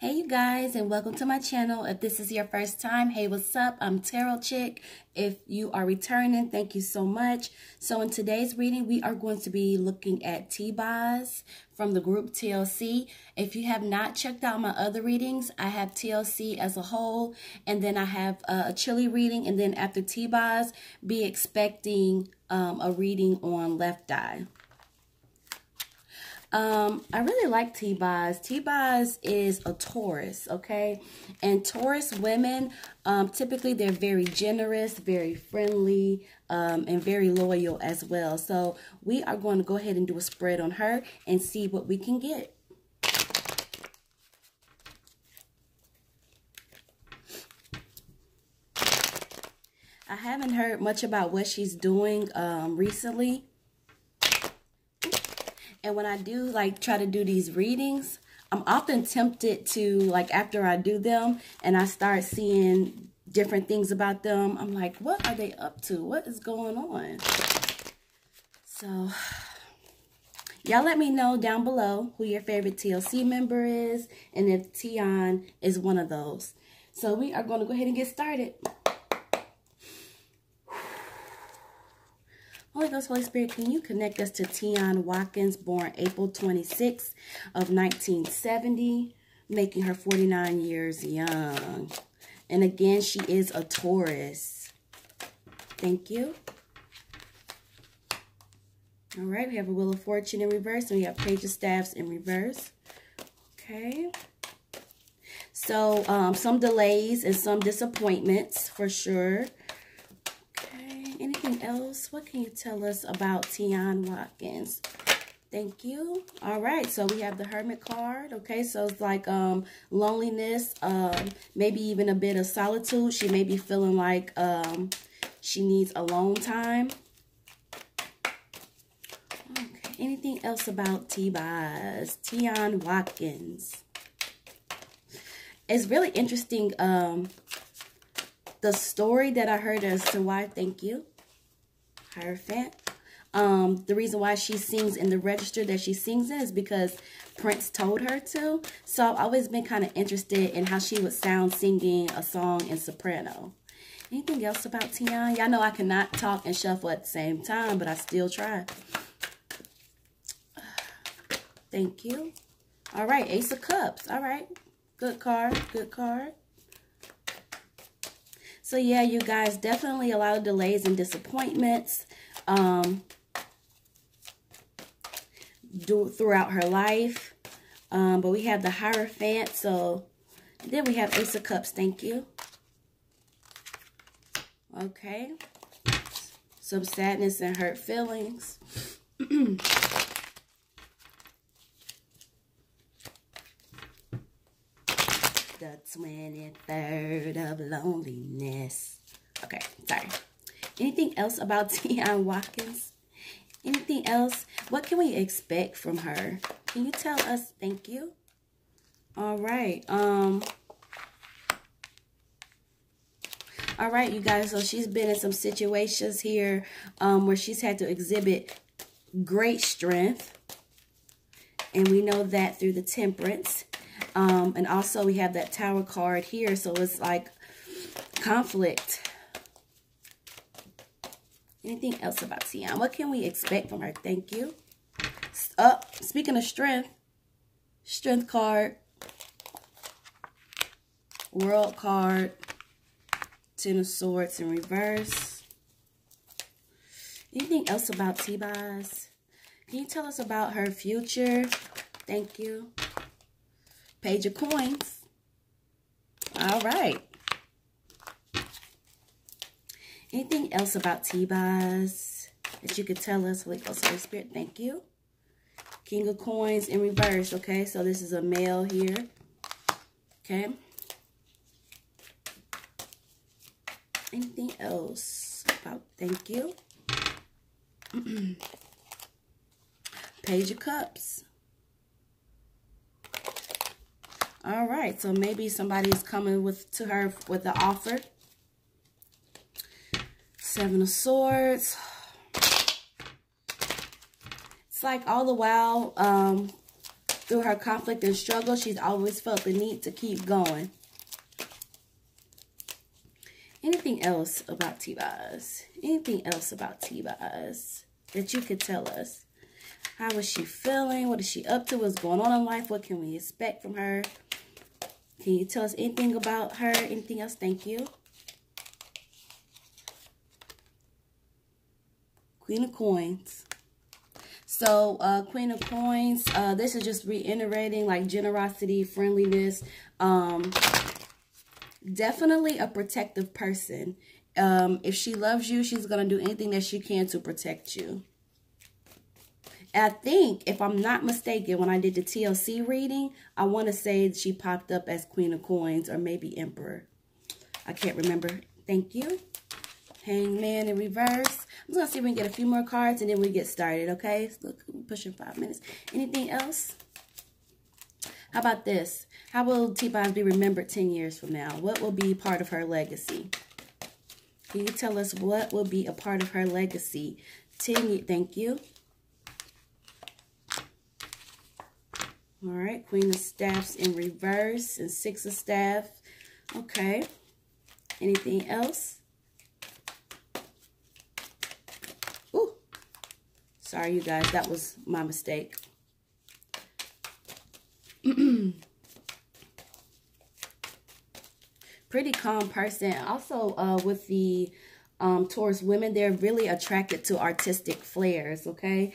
Hey you guys, and welcome to my channel. If this is your first time, hey, what's up? I'm Tarotchick. If you are returning, thank you so much. So in today's reading, we are going to be looking at T-Boz from the group TLC. If you have not checked out my other readings, I have TLC as a whole, and then I have a chilly reading, and then after T-Boz, be expecting a reading on left eye. I really like T-Boz. T-Boz is a Taurus, okay? And Taurus women, typically they're very generous, very friendly, and very loyal as well. So we are going to go ahead and do a spread on her and see what we can get. I haven't heard much about what she's doing recently. And when I do try to do these readings, I'm often tempted to, after I do them and I start seeing different things about them, I'm like, what are they up to? What is going on? So y'all let me know down below who your favorite TLC member is and if Tion is one of those. So we are going to go ahead and get started. Holy Ghost, Holy Spirit, can you connect us to Tion Watkins, born April 26th of 1970, making her 49 years young. And again, she is a Taurus. Thank you. All right, we have a Wheel of Fortune in reverse, and we have Page of Staffs in reverse. Okay. So, some delays and some disappointments for sure. Anything else? What can you tell us about Tion Watkins? Thank you. All right, so we have the Hermit card. Okay, so it's like loneliness, maybe even a bit of solitude. She may be feeling like she needs alone time. Okay, anything else about T-Boz? Tion Watkins. It's really interesting. The story that I heard as to why, thank you, Hierophant. The reason why she sings in the register that she sings in is because Prince told her to. So I've always been kind of interested in how she would sound singing a song in soprano. Anything else about Tion? Y'all know I cannot talk and shuffle at the same time, but I still try. Thank you. All right, Ace of Cups. All right, good card, good card. So, yeah, you guys, definitely a lot of delays and disappointments throughout her life. But we have the Hierophant. So, then we have Ace of Cups. Thank you. Okay. Some sadness and hurt feelings. The 23rd of loneliness. Okay, sorry. Anything else about Tion Watkins? Anything else? What can we expect from her? Can you tell us? Thank you. All right. All right, you guys. So she's been in some situations here where she's had to exhibit great strength. And we know that through the Temperance. And also we have that Tower card here. So it's like conflict. Anything else about Tion? What can we expect from her? Thank you. Speaking of strength. Strength card. World card. Ten of Swords in reverse. Anything else about T-Boz? Can you tell us about her future? Thank you. Page of Coins. All right. Anything else about T-Boz that you could tell us? Holy Ghost, Holy Spirit, thank you. King of Coins in reverse, okay? So this is a male here. Okay. Anything else about, thank you. Page of Cups. All right, so maybe somebody is coming to her with an offer. Seven of Swords. It's like all the while Through her conflict and struggle, she's always felt the need to keep going. Anything else about T-Boz? Anything else about T-Boz that you could tell us? How is she feeling? What is she up to? What's going on in life? What can we expect from her? Can you tell us anything about her? Anything else? Thank you. Queen of Coins. So, Queen of Coins, this is just reiterating like generosity, friendliness. Definitely a protective person. If she loves you, she's going to do anything that she can to protect you. I think, if I'm not mistaken, when I did the TLC reading, I want to say she popped up as Queen of Coins or maybe Emperor. I can't remember. Thank you. Hangman in reverse. I'm just going to see if we can get a few more cards and then we get started, okay? So look, we're pushing 5 minutes. Anything else? How about this? How will T-Boz be remembered 10 years from now? What will be part of her legacy? Can you tell us what will be a part of her legacy? 10 years. Thank you. All right. Queen of Staffs in reverse and 6 of Staff. Okay. Anything else? Ooh. Sorry, you guys. That was my mistake. Pretty calm person. Also, with the Taurus women, they're really attracted to artistic flares, okay?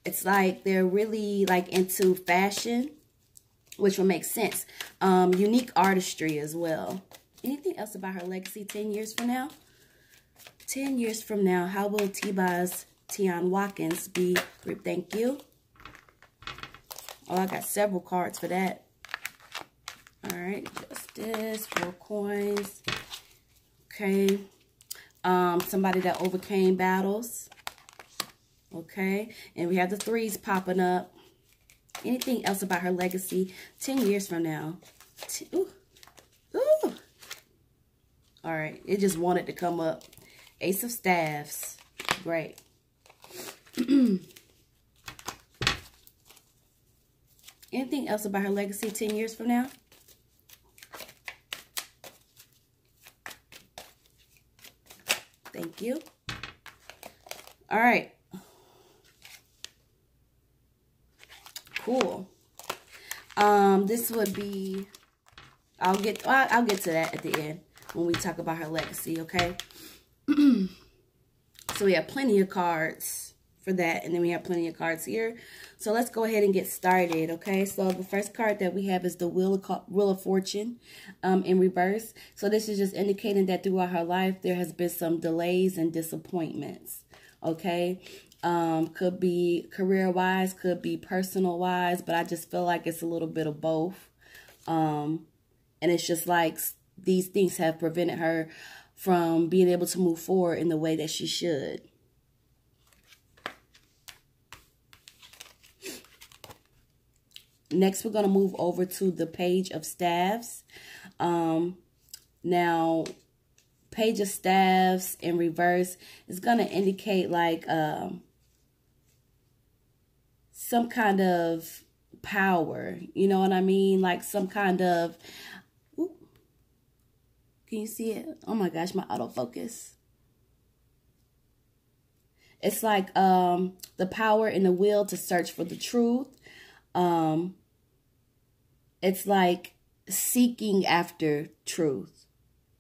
It's like they're really like into fashion, which will make sense. Unique artistry as well. Anything else about her legacy 10 years from now? 10 years from now, how will T-Boz, Tion Watkins be? Thank you. Oh, I got several cards for that. All right, Justice, 4 coins. Okay. Somebody that overcame battles. Okay. And we have the 3s popping up. Anything else about her legacy 10 years from now? Ooh. Ooh. All right. It just wanted to come up. Ace of Staffs. Great. Anything else about her legacy 10 years from now? Thank you. All right. Cool. This would be, I'll get to that at the end when we talk about her legacy, okay? So we have plenty of cards for that, and then we have plenty of cards here. So let's go ahead and get started, okay? So the first card that we have is the Wheel of Fortune in reverse. So this is just indicating that throughout her life, there has been some delays and disappointments, okay? Could be career-wise, could be personal-wise, but I just feel like it's a little bit of both. And it's just like these things have prevented her from being able to move forward in the way that she should. Next, we're going to move over to the Page of Staffs. Now, Page of Staffs in reverse is going to indicate like some kind of power. You know what I mean? Like some kind of... Ooh, can you see it? Oh my gosh, my autofocus. It's like the power and the will to search for the truth. It's like seeking after truth,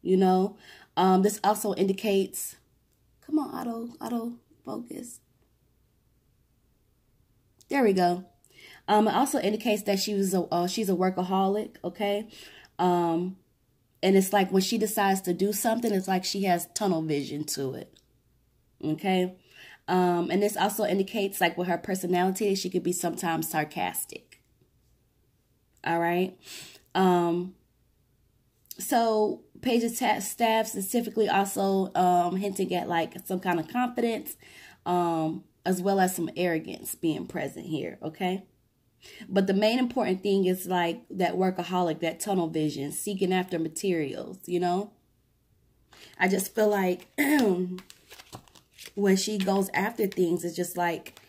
you know. This also indicates, come on, auto focus. There we go. It also indicates that she's a workaholic, okay. And it's like when she decides to do something, it's like she has tunnel vision to it, okay. And this also indicates like with her personality, she could be sometimes sarcastic. All right. So Page of Staffs is typically also hinting at like some kind of confidence, as well as some arrogance being present here. Okay. But the main important thing is like that workaholic, that tunnel vision, seeking after materials, you know. I just feel like when she goes after things, it's just like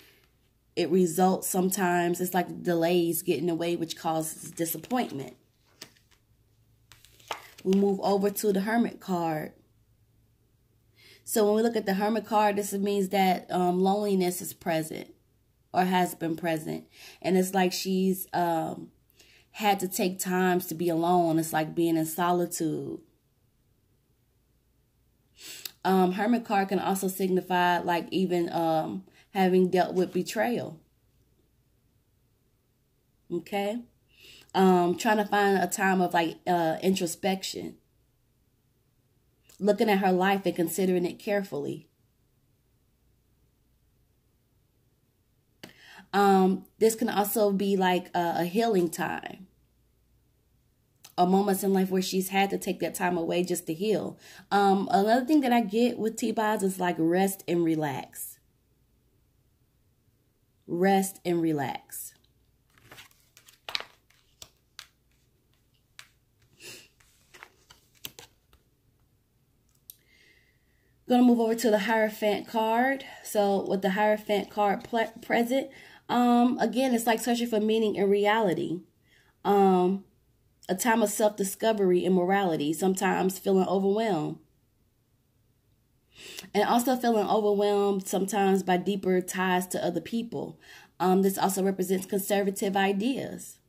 it results sometimes, it's like delays get in the way, which causes disappointment. We move over to the Hermit card. So when we look at the Hermit card, this means that loneliness is present or has been present. And it's like she's had to take times to be alone. It's like being in solitude. Hermit card can also signify like even having dealt with betrayal. Okay. Trying to find a time of like introspection. Looking at her life and considering it carefully. This can also be like a healing time. A moments in life where she's had to take that time away just to heal. Another thing that I get with T-Boz is like rest and relax. Rest and relax. Going to move over to the Hierophant card. So with the Hierophant card present, again, it's like searching for meaning in reality. A time of self-discovery and morality, sometimes feeling overwhelmed. And also feeling overwhelmed sometimes by deeper ties to other people. This also represents conservative ideas.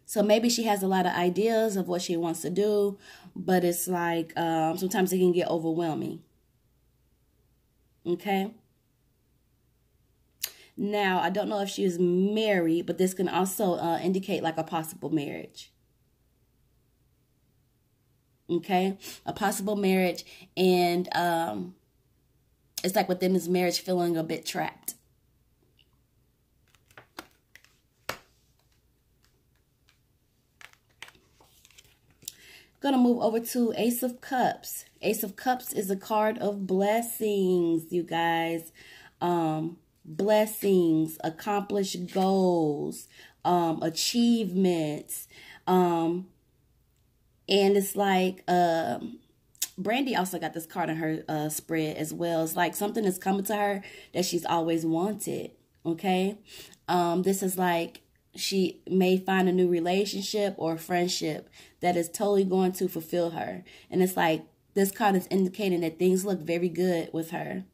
So maybe she has a lot of ideas of what she wants to do, but it's like sometimes it can get overwhelming. Okay. Now, I don't know if she is married, but this can also indicate like a possible marriage. Okay, a possible marriage, and it's like within this marriage feeling a bit trapped. Gonna move over to Ace of Cups. Ace of Cups is a card of blessings, you guys. Blessings, accomplished goals, achievements, and it's like, Brandy also got this card in her spread as well. It's like something is coming to her that she's always wanted, okay? This is like she may find a new relationship or friendship that is totally going to fulfill her. And it's like this card is indicating that things look very good with her.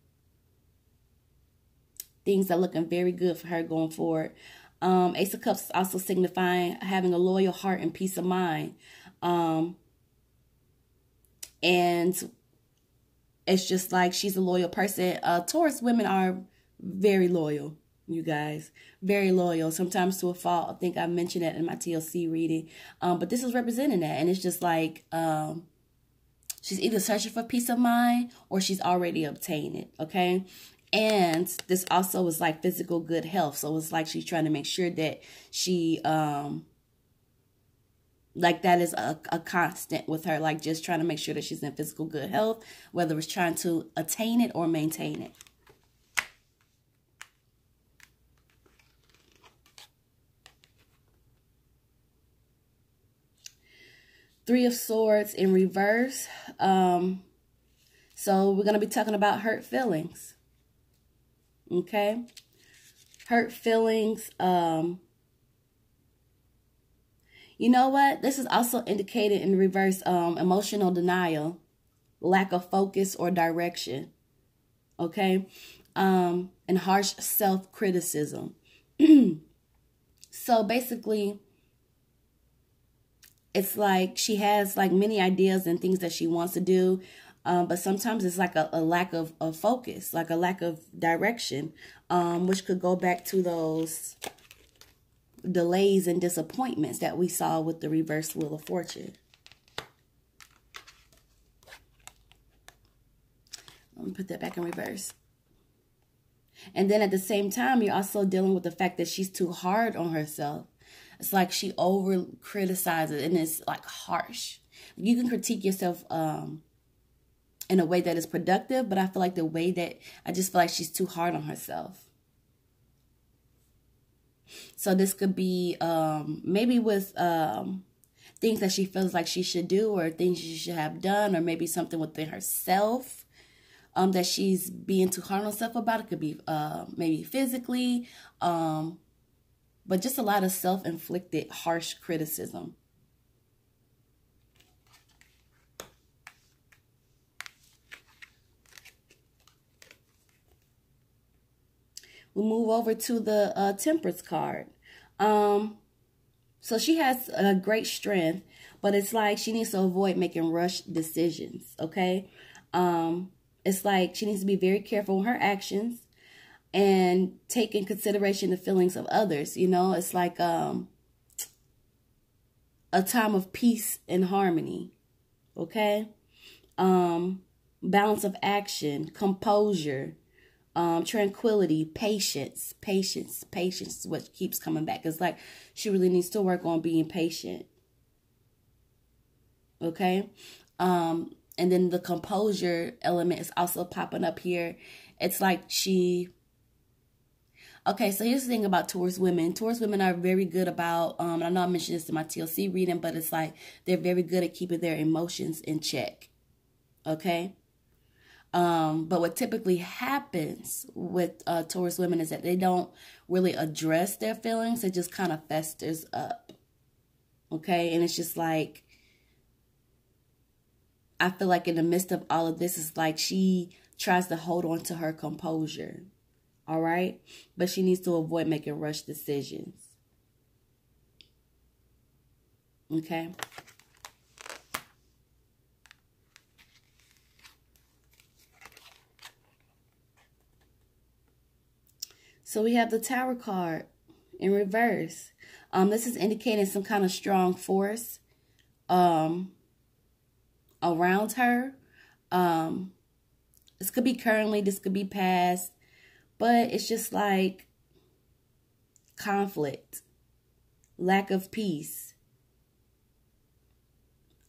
Things are looking very good for her going forward. Ace of Cups is also signifying having a loyal heart and peace of mind. And it's just like she's a loyal person. Taurus women are very loyal, you guys. Very loyal, sometimes to a fault. I think I mentioned that in my TLC reading. But this is representing that. And it's just like she's either searching for peace of mind or she's already obtained it, okay? And this also is like physical good health. So it's like she's trying to make sure that she... like that is a constant with her, like just trying to make sure that she's in physical good health, whether it's trying to attain it or maintain it. Three of Swords in reverse. So we're going to be talking about hurt feelings. Okay. Hurt feelings. You know what? This is also indicated in reverse, emotional denial, lack of focus or direction, okay? And harsh self-criticism. So basically, it's like she has like many ideas and things that she wants to do, but sometimes it's like a lack of focus, like a lack of direction, which could go back to those delays and disappointments that we saw with the reverse Wheel of Fortune. Let me put that back in reverse. And then at the same time, you're also dealing with the fact that she's too hard on herself. It's like she over criticizes and it's like harsh. You can critique yourself in a way that is productive, but I feel like I just feel like she's too hard on herself. So this could be maybe with things that she feels like she should do or things she should have done, or maybe something within herself. that she's being too hard on herself about. It could be maybe physically, but just a lot of self-inflicted harsh criticism. We'll move over to the Temperance card. So she has a great strength, but it's like she needs to avoid making rushed decisions, okay? It's like she needs to be very careful with her actions and take in consideration the feelings of others, you know? It's like a time of peace and harmony, okay? Balance of action, composure, tranquility, patience is what keeps coming back. It's like she really needs to work on being patient. Okay. And then the composure element is also popping up here. It's like okay, so here's the thing about Taurus women. Taurus women are very good about, I know I mentioned this in my TLC reading, but it's like they're very good at keeping their emotions in check. Okay. But what typically happens with Taurus women is that they don't really address their feelings. It just kind of festers up. Okay. And it's just like, I feel like in the midst of all of this, it's like she tries to hold on to her composure. All right. But she needs to avoid making rushed decisions. Okay. So we have the Tower card in reverse. This is indicating some kind of strong force around her. This could be currently, this could be past, but it's just like conflict, lack of peace,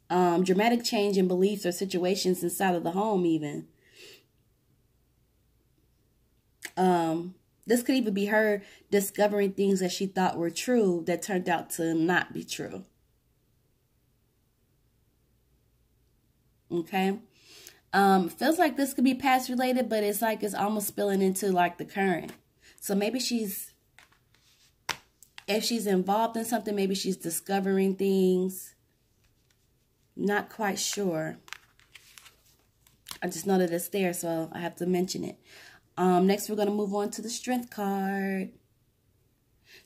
dramatic change in beliefs or situations inside of the home even. This could even be her discovering things that she thought were true that turned out to not be true. Okay. Feels like this could be past related, but it's like it's almost spilling into like the current. So maybe if she's involved in something, maybe she's discovering things. Not quite sure. I just know that it's there, so I have to mention it. Next, we're going to move on to the Strength card.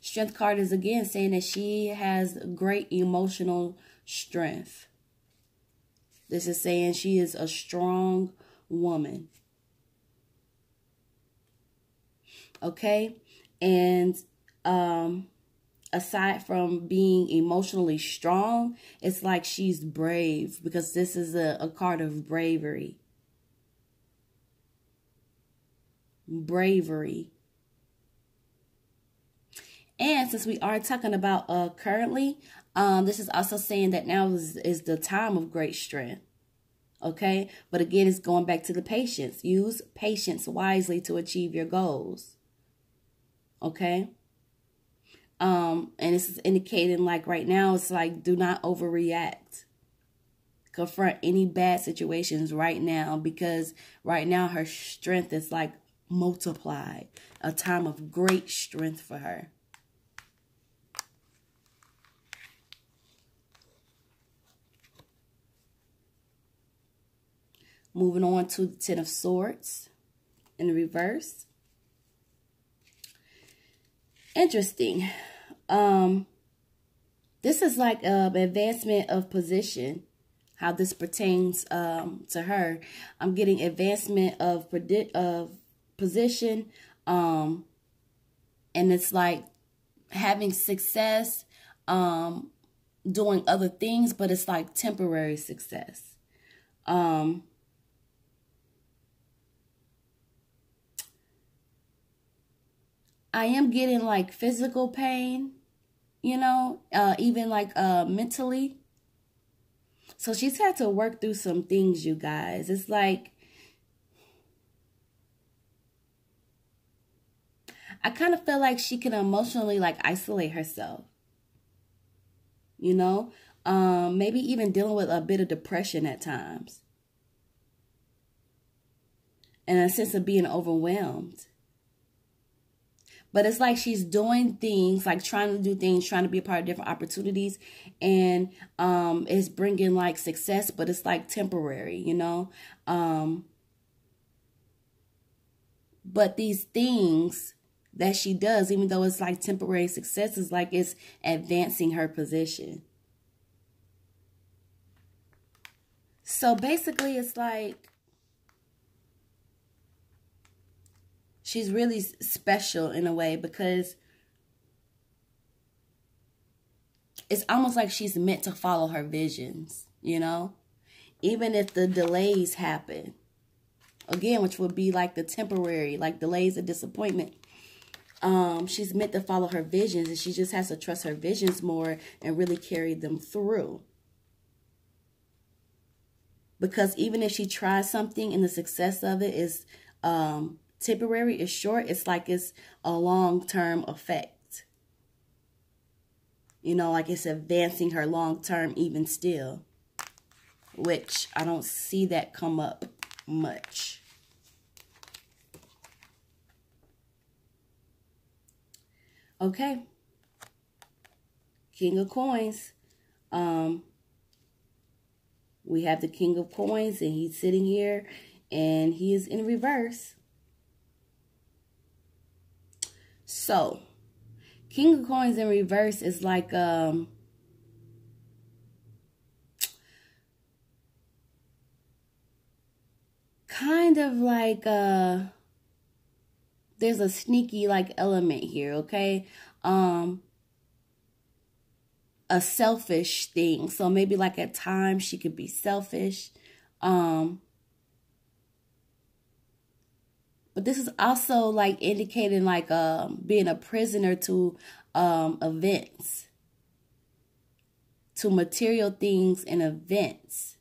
Strength card is again saying that she has great emotional strength. This is saying she is a strong woman. Okay? And aside from being emotionally strong, it's like she's brave because this is a card of bravery. Bravery. And since we are talking about currently, this is also saying that now is the time of great strength. Okay? But again, it's going back to the patience. Use patience wisely to achieve your goals. Okay? And this is indicating like right now, it's like do not overreact. Confront any bad situations right now because right now her strength is like multiplied. A time of great strength for her. Moving on to the Ten of Swords in the reverse. Interesting. This is like an advancement of position. How this pertains to her. I'm getting advancement of position, and it's like having success, doing other things, but it's like temporary success. I am getting like physical pain, you know, even like mentally. So she's had to work through some things, you guys. It's like I kind of feel like she can emotionally like isolate herself. You know, maybe even dealing with a bit of depression at times. and a sense of being overwhelmed. But it's like she's doing things, like trying to do things, trying to be a part of different opportunities, and it's bringing like success, but it's like temporary, you know. But these things that she does, even though it's like temporary success, is like it's advancing her position. So basically, it's like she's really special in a way, because it's almost like she's meant to follow her visions, you know? Even if the delays happen. Again, which would be like the temporary, like delays and disappointment. She's meant to follow her visions, and she just has to trust her visions more and really carry them through. Because even if she tries something and the success of it is temporary, is short, it's like it's a long-term effect. You know, like it's advancing her long-term even still. Which I don't see that come up much. Okay. King of Coins. We have the King of Coins, and he's sitting here, and he is in reverse. So, King of Coins in reverse is like, kind of like, there's a sneaky like element here, okay? A selfish thing. So maybe like at times she could be selfish. But this is also like indicating like being a prisoner to events, to material things and events.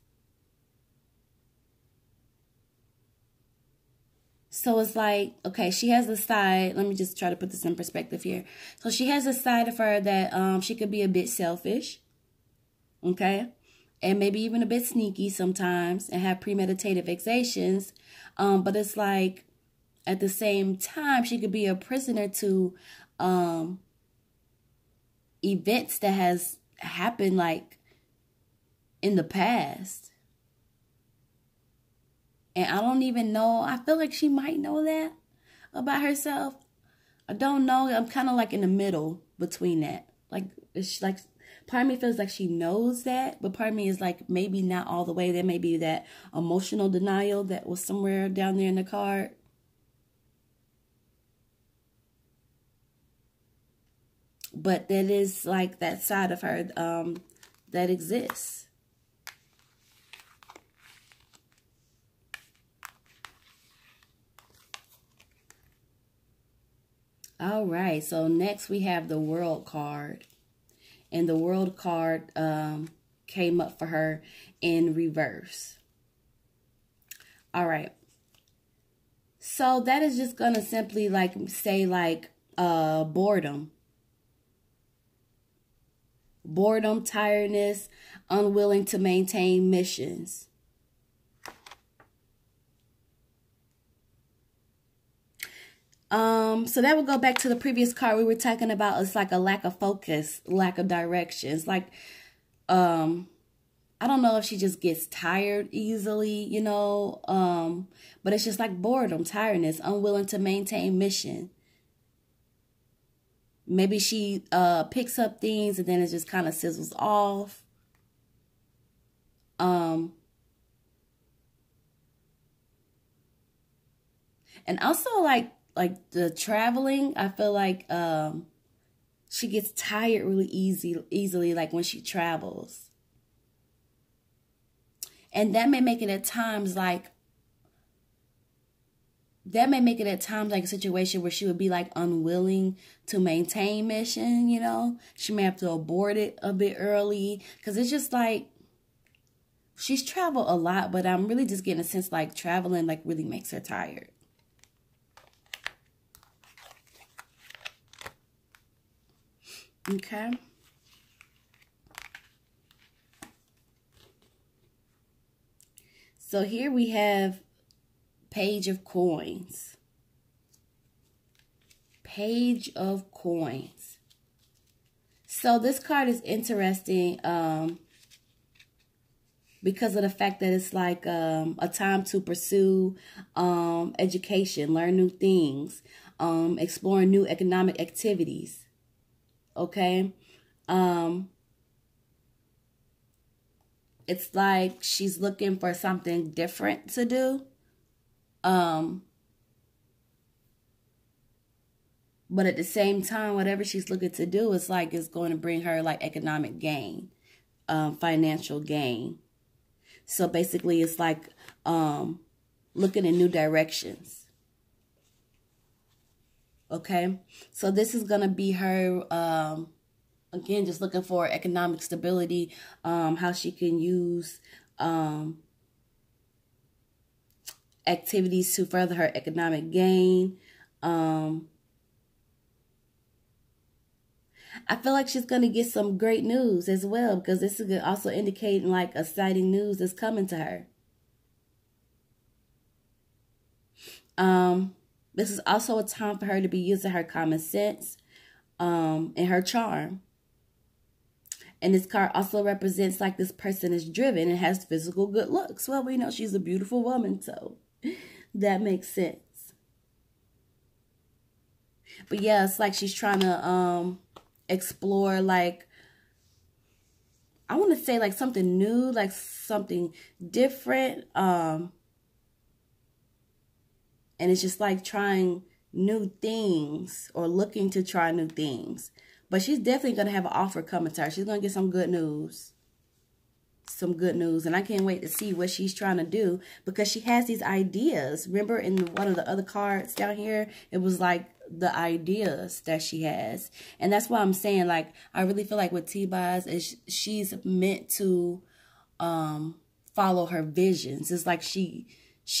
So it's like, okay, she has a side. Let me just try to put this in perspective here. So she has a side of her that she could be a bit selfish. Okay. And maybe even a bit sneaky sometimes and have premeditated vexations. But it's like, at the same time, she could be a prisoner to events that has happened like in the past. And I don't even know. I feel like she might know that about herself. I don't know. I'm kind of like in the middle between that. Like, it's like, part of me feels like she knows that, but part of me is like, maybe not all the way. There may be that emotional denial that was somewhere down there in the card. But that is like that side of her that exists. All right, so next we have the World card. And the World card came up for her in reverse. All right. So that is just going to simply like say like boredom. Boredom, tiredness, unwilling to maintain missions. So that would go back to the previous card we were talking about. It's like a lack of focus, lack of direction. It's like, I don't know if she just gets tired easily, you know, but it's just like boredom, tiredness, unwilling to maintain mission. Maybe she picks up things and then it just kind of sizzles off. And also like the traveling, I feel like she gets tired really easily like when she travels. And that may make it at times like a situation where she would be like unwilling to maintain mission, you know. She may have to abort it a bit early because it's just like she's traveled a lot, but I'm really just getting a sense like traveling like really makes her tired. Okay. So here we have Page of Coins. Page of Coins. So this card is interesting because of the fact that it's like a time to pursue education, learn new things, exploring new economic activities. Okay? It's like she's looking for something different to do. But at the same time, whatever she's looking to do is like it's going to bring her like economic gain, financial gain. So basically it's like looking in new directions. Okay. So this is going to be her, again, just looking for economic stability, how she can use activities to further her economic gain. I feel like she's going to get some great news as well, because this is also indicating like exciting news that's coming to her. This is also a time for her to be using her common sense and her charm. And this card also represents like this person is driven and has physical good looks. Well, we know she's a beautiful woman, so that makes sense. But yeah, it's like she's trying to explore, like, I want to say like something new, like something different. And it's just like trying new things or looking to try new things. But she's definitely going to have an offer coming to her. She's going to get some good news. Some good news. And I can't wait to see what she's trying to do, because she has these ideas. Remember in one of the other cards down here, it was like the ideas that she has. And that's why I'm saying, like, I really feel like with T-Boz, she's meant to follow her visions. It's like she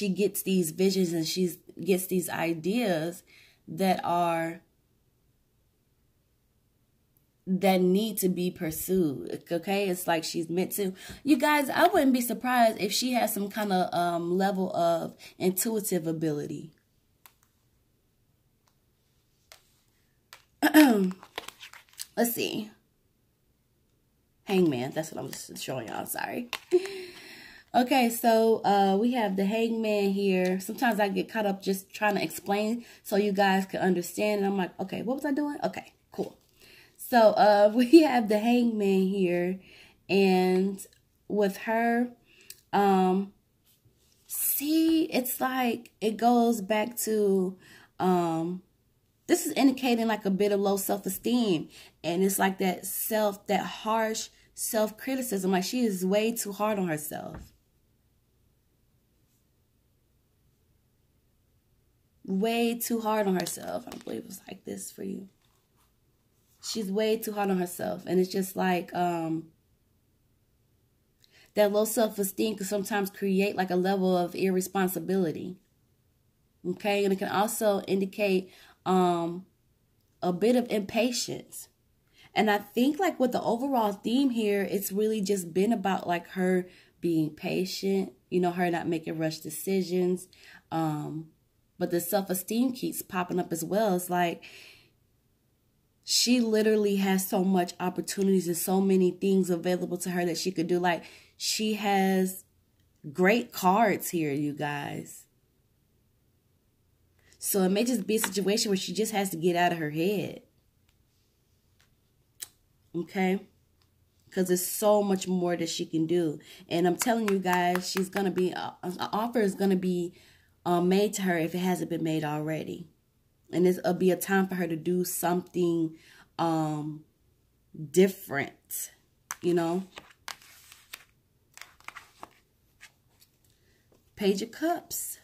gets these visions and she gets these ideas that need to be pursued. Okay, it's like she's meant to. You guys, I wouldn't be surprised if she has some kind of level of intuitive ability. Let's see. Hangman, that's what I'm just showing y'all. Sorry. Okay, so we have the Hangman here. Sometimes I get caught up just trying to explain so you guys can understand, and I'm like, okay, what was I doing? Okay, cool. So we have the Hangman here, and with her, see, it's like it goes back to this is indicating like a bit of low self-esteem, and it's like that harsh self-criticism. Like she is way too hard on herself. Way too hard on herself. I don't believe it was like this for you. She's way too hard on herself. And it's just like that low self-esteem can sometimes create like a level of irresponsibility. Okay, and it can also indicate a bit of impatience. And I think like with the overall theme here, it's really just been about like her being patient, you know, her not making rush decisions. But the self-esteem keeps popping up as well. It's like she literally has so much opportunities and so many things available to her that she could do. Like she has great cards here, you guys. So it may just be a situation where she just has to get out of her head. Okay? Because there's so much more that she can do. And I'm telling you guys, she's going to be, an offer is going to be made to her if it hasn't been made already. And it'll be a time for her to do something different, you know. Page of Cups.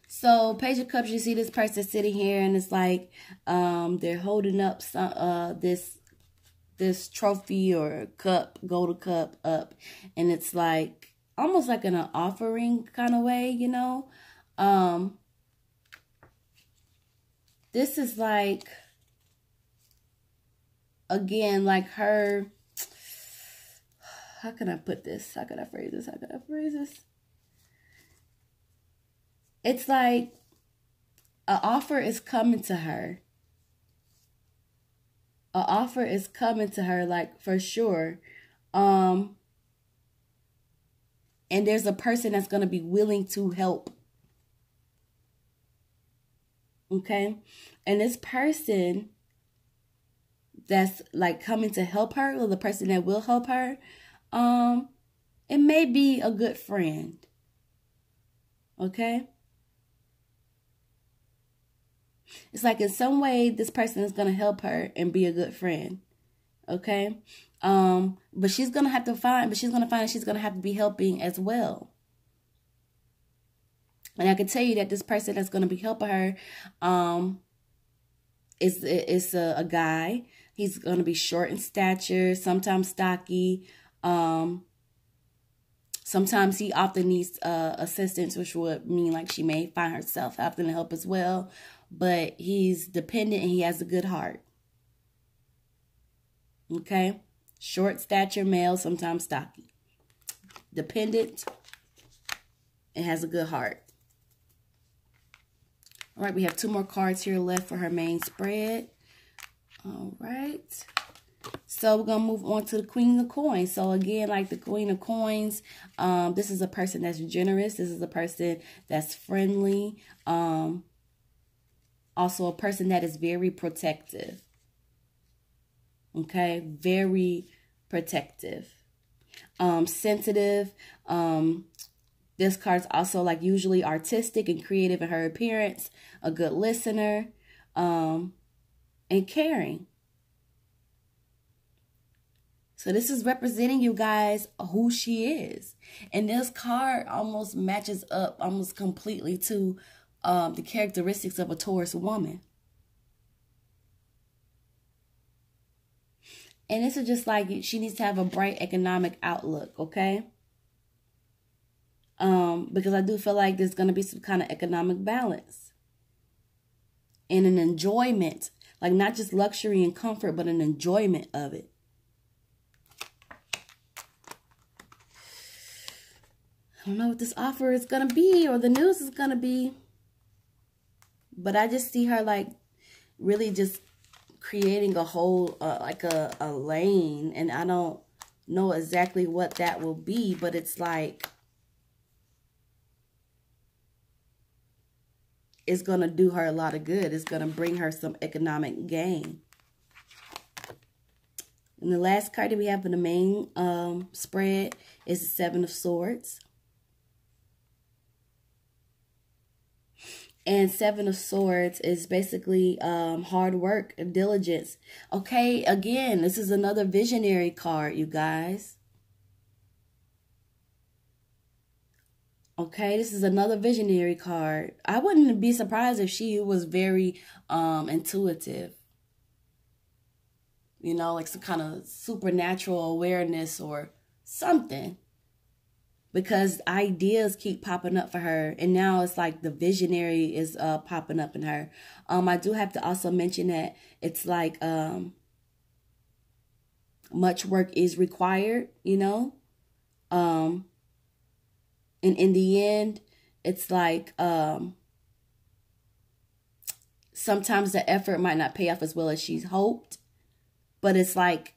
So, Page of Cups, you see this person sitting here, and it's like they're holding up some, this trophy or cup, gold cup up, and it's like almost like in an offering kind of way, you know. This is like, again, like her, how can I put this? How can I phrase this? How can I phrase this? It's like an offer is coming to her. An offer is coming to her, like, for sure. And there's a person that's going to be willing to help. Okay? And this person that's like coming to help her, or the person that will help her, it may be a good friend. Okay? It's like in some way this person is going to help her and be a good friend. Okay? But she's going to find that she's going to have to be helping as well. And I can tell you that this person that's going to be helping her is a guy. He's going to be short in stature, sometimes stocky. Sometimes he often needs assistance, which would mean like she may find herself having to help as well. But he's dependent and he has a good heart. Okay? Short stature male, sometimes stocky. Dependent and has a good heart. All right, we have 2 more cards here left for her main spread. All right. So we're going to move on to the Queen of Coins. So again, like the Queen of Coins, this is a person that's generous. This is a person that's friendly. Also a person that is very protective. Okay, very protective. Sensitive. This card's also like usually artistic and creative in her appearance. A good listener. And caring. So this is representing you guys who she is. And this card almost matches up almost completely to the characteristics of a Taurus woman. And this is just like she needs to have a bright economic outlook, okay? Because I do feel like there's going to be some kind of economic balance. And an enjoyment. Like not just luxury and comfort, but an enjoyment of it. I don't know what this offer is going to be or the news is going to be. But I just see her like really just creating a whole, like a lane. And I don't know exactly what that will be, but it's like, it's going to do her a lot of good. It's going to bring her some economic gain. And the last card that we have in the main spread is the 7 of Swords. And 7 of Swords is basically hard work and diligence. Okay, again, this is another visionary card, you guys. Okay, this is another visionary card. I wouldn't be surprised if she was very intuitive. You know, like some kind of supernatural awareness or something. Because ideas keep popping up for her. And now it's like the visionary is popping up in her. I do have to also mention that it's like much work is required, you know. And in the end, it's like sometimes the effort might not pay off as well as she's hoped. But it's like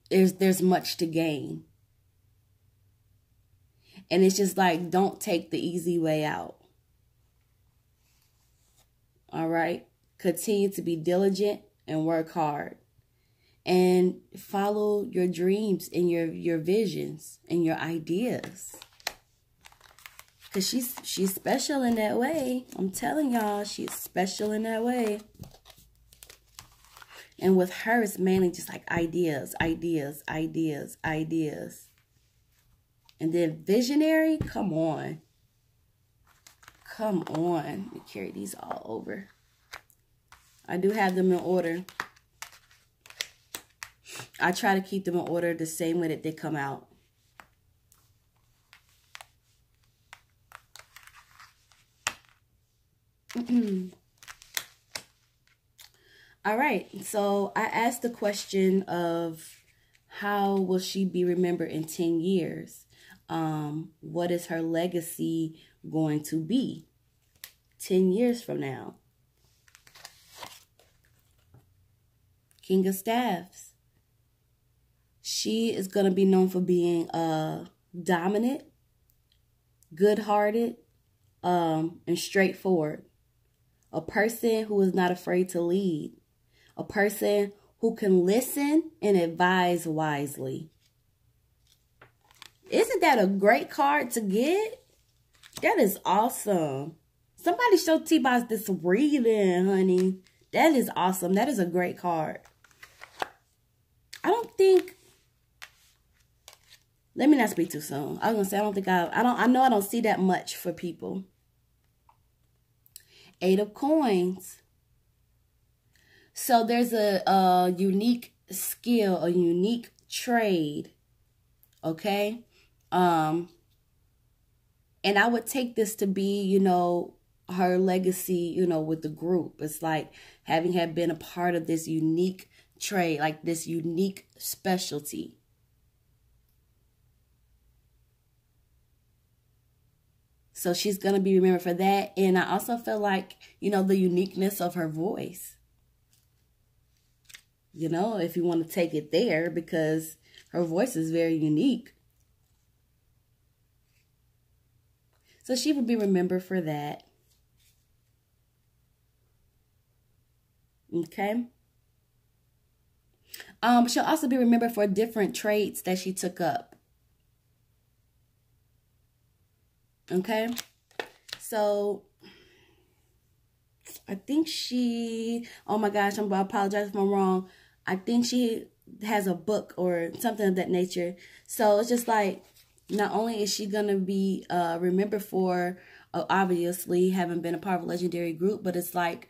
there's much to gain. And it's just like, don't take the easy way out. All right? Continue to be diligent and work hard. And follow your dreams and your visions and your ideas. Because she's special in that way. I'm telling y'all, she's special in that way. And with her, it's mainly just like ideas, ideas, ideas, ideas. And then visionary, come on. Come on. Let me carry these all over. I do have them in order. I try to keep them in order the same way that they come out. All right. So I asked the question of How will she be remembered in 10 years? What is her legacy going to be 10 years from now? King of Staffs. She is going to be known for being dominant, good-hearted, and straightforward. A person who is not afraid to lead. A person who can listen and advise wisely. Isn't that a great card to get? That is awesome. Somebody show T-Boz this reading, honey. That is awesome. That is a great card. I don't think... Let me not speak too soon. I was going to say, I know I don't see that much for people. 8 of Coins. So there's a unique skill, a unique trade. Okay? And I would take this to be, you know, her legacy, you know, with the group. It's like having had been a part of this unique trade, like this unique specialty. So she's going to be remembered for that. And I also feel like, you know, the uniqueness of her voice. You know, if you want to take it there, because her voice is very unique. So she would be remembered for that. Okay. She'll also be remembered for different traits that she took up. Okay. So I think she, oh my gosh, I apologize if I'm wrong. I think she has a book or something of that nature. So it's just like, not only is she going to be remembered for obviously having been a part of a legendary group, but it's like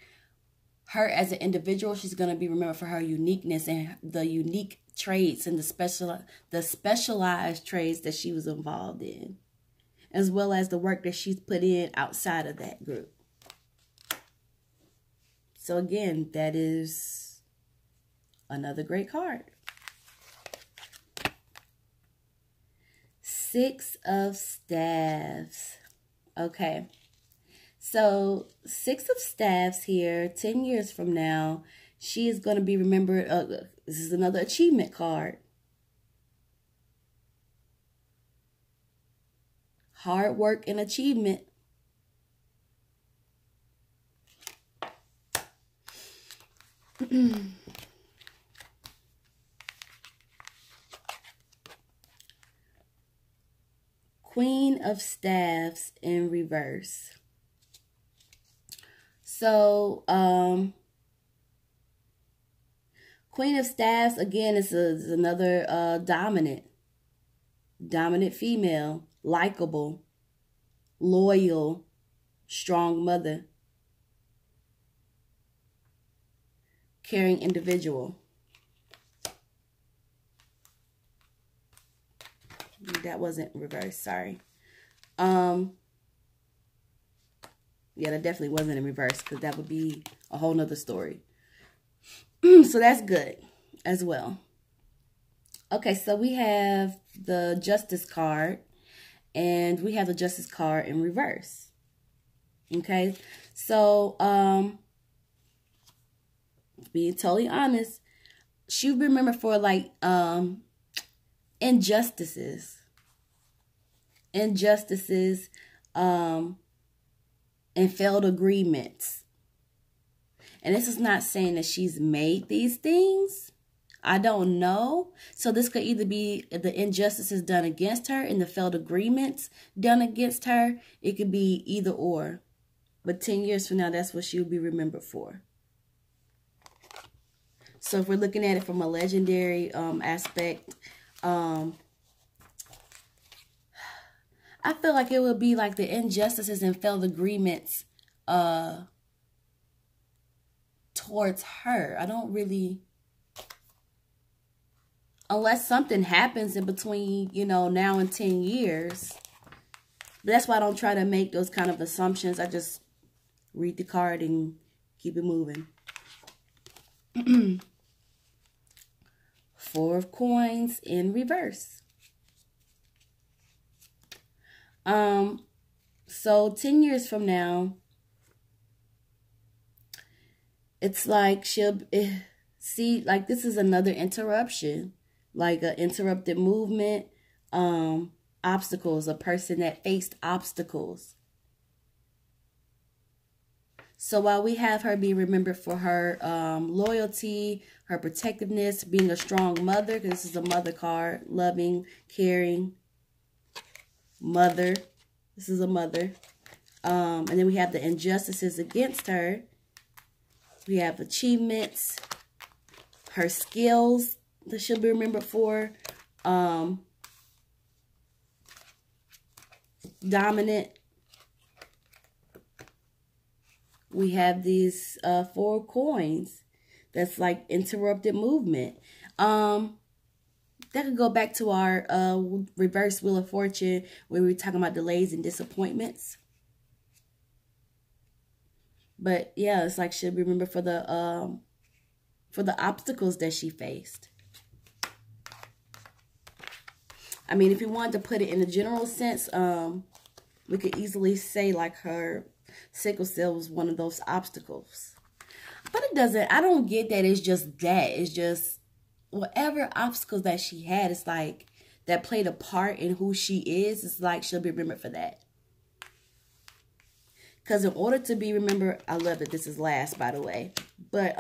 her as an individual, she's going to be remembered for her uniqueness and the unique traits and the specialized trades that she was involved in, as well as the work that she's put in outside of that group. So again, that is another great card. 6 of Staffs. Okay. So 6 of Staffs here, 10 years from now, she is going to be remembered. This is another achievement card. Hard work and achievement. Queen of Staffs in reverse. So, Queen of Staffs, again, is another dominant female, likable, loyal, strong mother, caring individual. That wasn't reverse, sorry. Yeah, that definitely wasn't in reverse, because that would be a whole nother story. So that's good as well. Okay, so we have the Justice card, and we have the Justice card in reverse. Okay, so being totally honest, she would be remembered for like injustices, and failed agreements. And this is not saying that she's made these things. I don't know. So this could either be the injustices done against her and the failed agreements done against her. It could be either or. But 10 years from now, that's what she'll be remembered for. So if we're looking at it from a legendary aspect, I feel like it would be like the injustices and failed agreements towards her. I don't really, unless something happens in between, you know, now and 10 years. But that's why I don't try to make those kind of assumptions. I just read the card and keep it moving. Four of Coins in reverse. So 10 years from now, it's like she'll see, like this is another interruption, like an interrupted movement, obstacles, a person that faced obstacles. So while we have her being remembered for her loyalty, her protectiveness, being a strong mother, because this is a mother card, loving, caring, mother. This is a mother. And then we have the injustices against her. We have achievements, her skills that she'll be remembered for, dominant. We have these 4 coins. That's like interrupted movement. That could go back to our reverse Wheel of Fortune where we were talking about delays and disappointments. But yeah, it's like she'll be remembered for the obstacles that she faced. I mean, if you wanted to put it in a general sense, we could easily say like her sickle cell was one of those obstacles. But it doesn't, I don't get that it's just that. It's just whatever obstacles that she had, it's like that played a part in who she is. It's like she'll be remembered for that. Because in order to be remembered, I love that this is last, by the way. But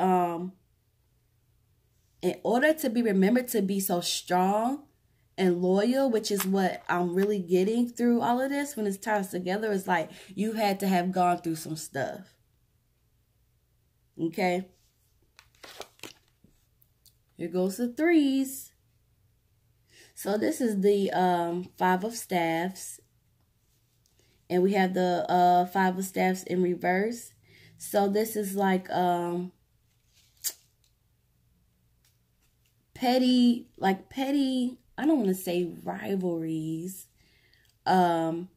in order to be remembered to be so strong and loyal, which is what I'm really getting through all of this when it's tied together, it's like you had to have gone through some stuff. Okay? Here goes the 3s. So this is the 5 of Staffs. And we have the 5 of Staffs in reverse. So this is like petty, I don't want to say rivalries, because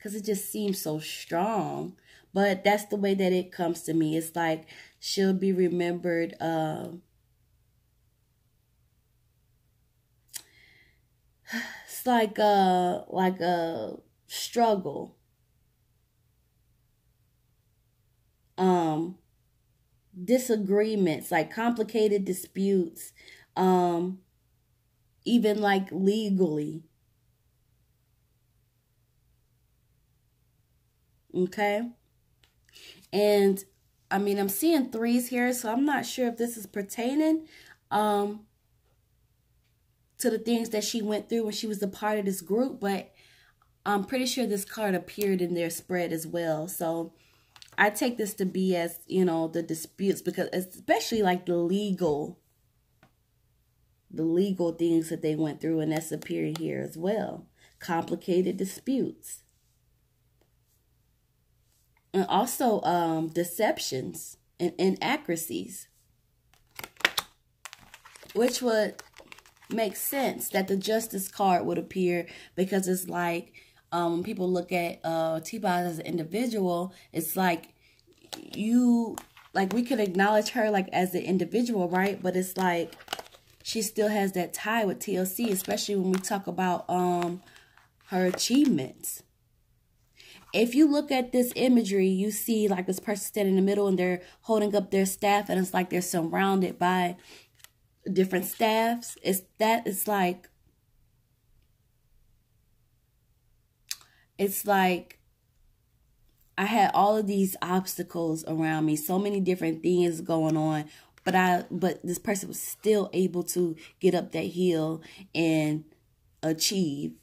it just seems so strong. But that's the way that it comes to me. It's like she'll be remembered. It's like a struggle. Disagreements, like complicated disputes, even like legally. Okay. And I mean, I'm seeing 3s here, so I'm not sure if this is pertaining to the things that she went through when she was a part of this group, but I'm pretty sure this card appeared in their spread as well. So I take this to be as, you know, the disputes, because especially like the legal things that they went through, and that's appearing here as well. Complicated disputes. And also deceptions and inaccuracies, which would make sense that the Justice card would appear, because it's like when people look at T-Boz as an individual, it's like we could acknowledge her like as an individual, right? But it's like she still has that tie with TLC, especially when we talk about her achievements. If you look at this imagery, you see like this person standing in the middle and they're holding up their staff, and it's like they're surrounded by different staffs. It's like I had all of these obstacles around me, so many different things going on, but this person was still able to get up that hill and achieve,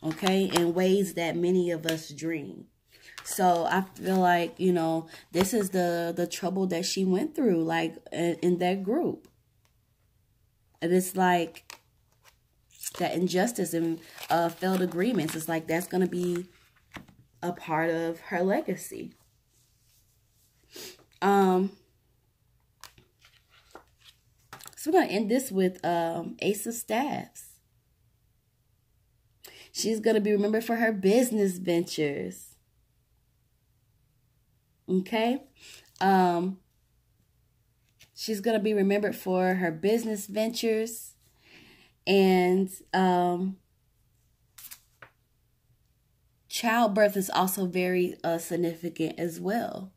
okay, in ways that many of us dream. So I feel like, you know, this is the trouble that she went through, like in that group. And it's like that injustice and failed agreements. It's like that's going to be a part of her legacy. So we're going to end this with Ace of Staffs. She's going to be remembered for her business ventures. Okay. She's going to be remembered for her business ventures. And childbirth is also very significant as well.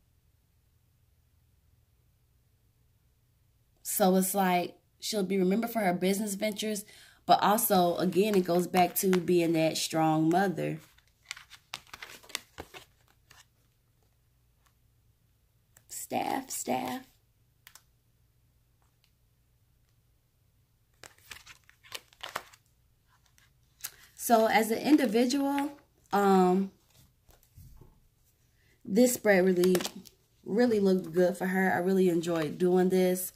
So it's like she'll be remembered for her business ventures, but also, again, it goes back to being that strong mother. Staff. So as an individual, this spread really looked good for her. I really enjoyed doing this.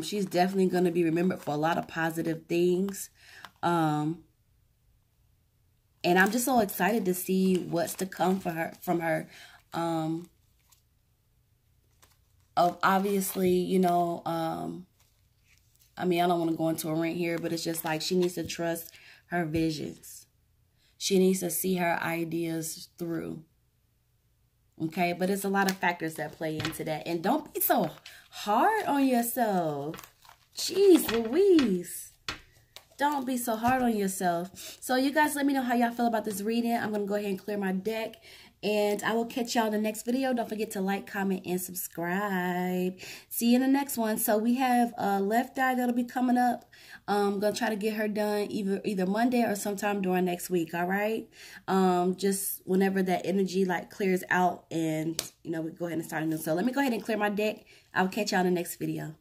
She's definitely going to be remembered for a lot of positive things. And I'm just so excited to see what's to come from her. Obviously, you know, I mean, I don't want to go into a rant here, but it's just like she needs to trust her visions. She needs to see her ideas through. Okay, but it's a lot of factors that play into that. And don't be so hard on yourself. Jeez Louise. Don't be so hard on yourself. So you guys let me know how y'all feel about this reading. I'm going to go ahead and clear my deck. And I will catch y'all in the next video. Don't forget to like, comment, and subscribe. See you in the next one. So we have a left eye that'll be coming up. I'm going to try to get her done either Monday or sometime during next week. All right. Just whenever that energy like clears out and, you know, we go ahead and start a new. So let me go ahead and clear my deck. I'll catch y'all in the next video.